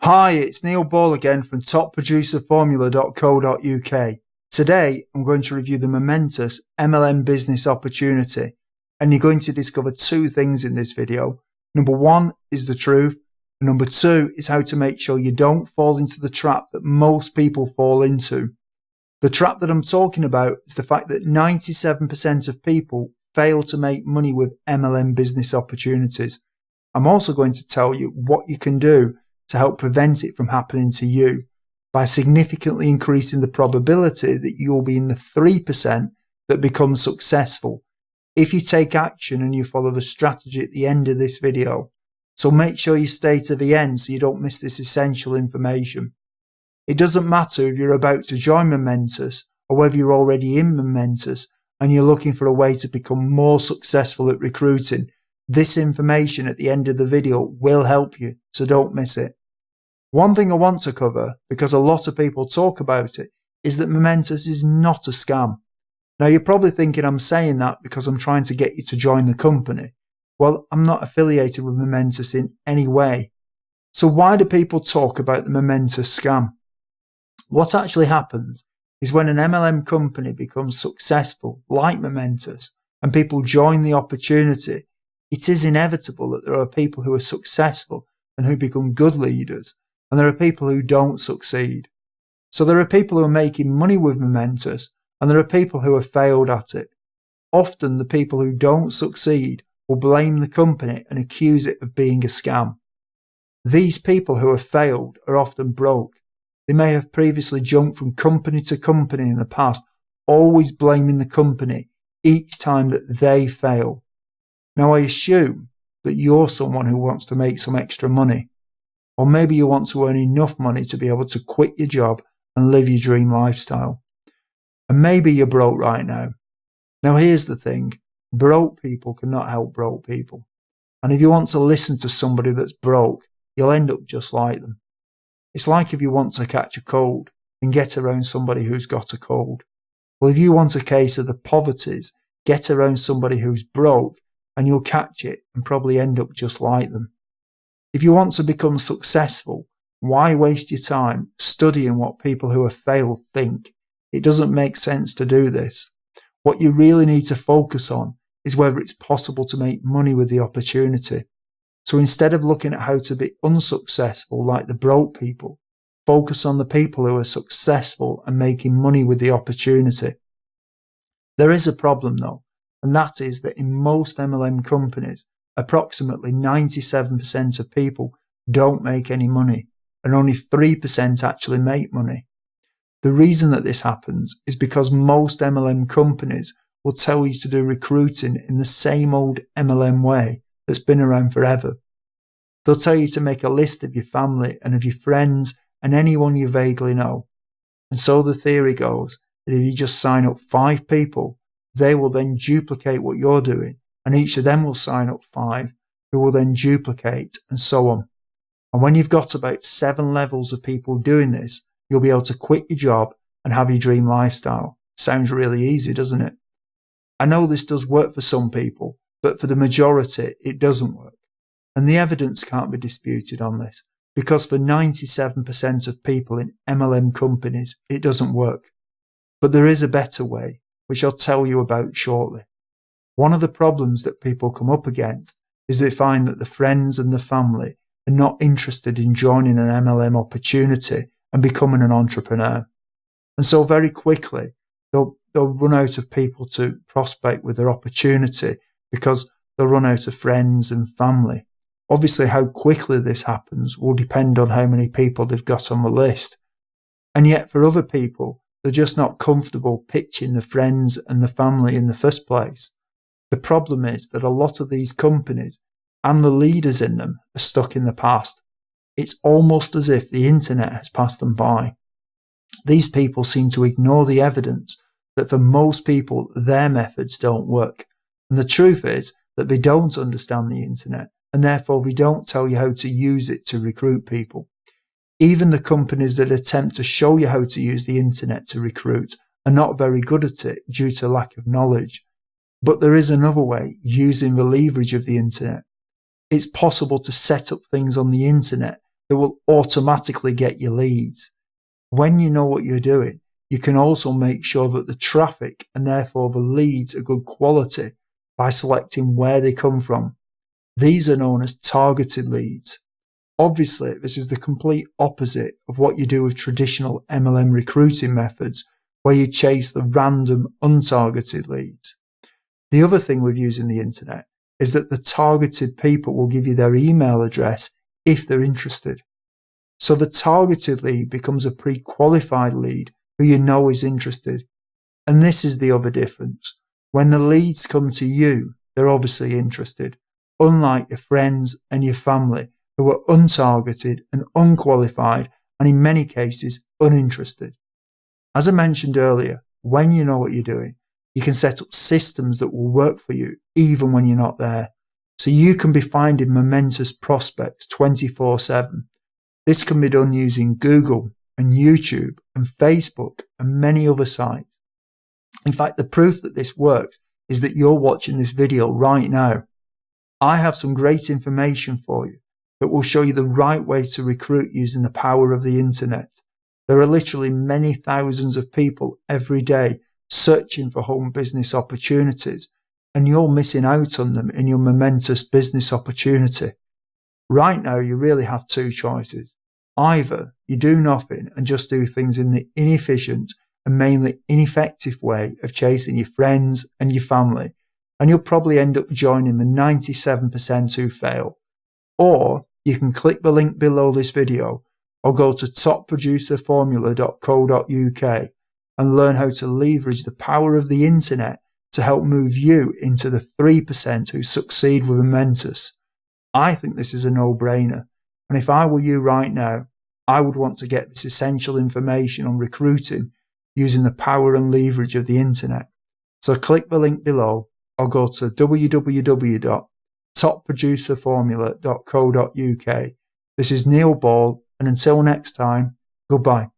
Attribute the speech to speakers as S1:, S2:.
S1: Hi, it's Neil Ball again from topproducerformula.co.uk. Today, I'm going to review the Momentis MLM business opportunity, and you're going to discover two things in this video. Number one is the truth, and number two is how to make sure you don't fall into the trap that most people fall into. The trap that I'm talking about is the fact that 97% of people fail to make money with MLM business opportunities. I'm also going to tell you what you can do to help prevent it from happening to you by significantly increasing the probability that you'll be in the 3% that become successful if you take action and you follow the strategy at the end of this video. So make sure you stay to the end so you don't miss this essential information. It doesn't matter if you're about to join Momentis or whether you're already in Momentis and you're looking for a way to become more successful at recruiting. This information at the end of the video will help you, so don't miss it. One thing I want to cover, because a lot of people talk about it, is that Momentis is not a scam. Now you're probably thinking I'm saying that because I'm trying to get you to join the company. Well, I'm not affiliated with Momentis in any way. So why do people talk about the Momentis scam? What actually happens is when an MLM company becomes successful, like Momentis, and people join the opportunity, it is inevitable that there are people who are successful and who become good leaders, and there are people who don't succeed. So there are people who are making money with Momentis, and there are people who have failed at it. Often the people who don't succeed will blame the company and accuse it of being a scam. These people who have failed are often broke. They may have previously jumped from company to company in the past, always blaming the company each time that they fail. Now I assume that you're someone who wants to make some extra money. Or maybe you want to earn enough money to be able to quit your job and live your dream lifestyle. And maybe you're broke right now. Now here's the thing, broke people cannot help broke people. And if you want to listen to somebody that's broke, you'll end up just like them. It's like if you want to catch a cold and get around somebody who's got a cold. Well, if you want a case of the poverties, get around somebody who's broke and you'll catch it and probably end up just like them. If you want to become successful, why waste your time studying what people who have failed think? It doesn't make sense to do this. What you really need to focus on is whether it's possible to make money with the opportunity. So instead of looking at how to be unsuccessful like the broke people, focus on the people who are successful and making money with the opportunity. There is a problem though, and that is that in most MLM companies, approximately 97% of people don't make any money, and only 3% actually make money. The reason that this happens is because most MLM companies will tell you to do recruiting in the same old MLM way that's been around forever. They'll tell you to make a list of your family and of your friends and anyone you vaguely know. And so the theory goes that if you just sign up 5 people, they will then duplicate what you're doing, and each of them will sign up 5 who will then duplicate, and so on. And when you've got about 7 levels of people doing this, you'll be able to quit your job and have your dream lifestyle. Sounds really easy, doesn't it? I know this does work for some people, but for the majority, it doesn't work. And the evidence can't be disputed on this, because for 97% of people in MLM companies, it doesn't work. But there is a better way, which I'll tell you about shortly. One of the problems that people come up against is they find that the friends and the family are not interested in joining an MLM opportunity and becoming an entrepreneur. And so very quickly, they'll run out of people to prospect with their opportunity because they'll run out of friends and family. Obviously, how quickly this happens will depend on how many people they've got on the list. And yet for other people, they're just not comfortable pitching the friends and the family in the first place. The problem is that a lot of these companies and the leaders in them are stuck in the past. It's almost as if the internet has passed them by. These people seem to ignore the evidence that for most people, their methods don't work. And the truth is that they don't understand the internet, and therefore they don't tell you how to use it to recruit people. Even the companies that attempt to show you how to use the internet to recruit are not very good at it due to lack of knowledge. But there is another way, using the leverage of the internet. It's possible to set up things on the internet that will automatically get you leads. When you know what you're doing, you can also make sure that the traffic and therefore the leads are good quality by selecting where they come from. These are known as targeted leads. Obviously, this is the complete opposite of what you do with traditional MLM recruiting methods, where you chase the random, untargeted leads. The other thing with using the internet is that the targeted people will give you their email address if they're interested. So the targeted lead becomes a pre-qualified lead who you know is interested. And this is the other difference. When the leads come to you, they're obviously interested, unlike your friends and your family who are untargeted and unqualified and in many cases uninterested. As I mentioned earlier, when you know what you're doing, you can set up systems that will work for you even when you're not there. So you can be finding momentous prospects 24/7. This can be done using Google and YouTube and Facebook and many other sites. In fact, the proof that this works is that you're watching this video right now. I have some great information for you that will show you the right way to recruit using the power of the internet. There are literally many thousands of people every day searching for home business opportunities, and you're missing out on them in your momentous business opportunity. Right now, you really have two choices. Either you do nothing and just do things in the inefficient and mainly ineffective way of chasing your friends and your family, and you'll probably end up joining the 97% who fail. Or you can click the link below this video or go to topproducerformula.co.uk and learn how to leverage the power of the internet to help move you into the 3% who succeed with Momentis. I think this is a no-brainer, and if I were you right now, I would want to get this essential information on recruiting using the power and leverage of the internet. So click the link below or go to www.topproducerformula.co.uk. This is Neil Ball, and until next time, goodbye.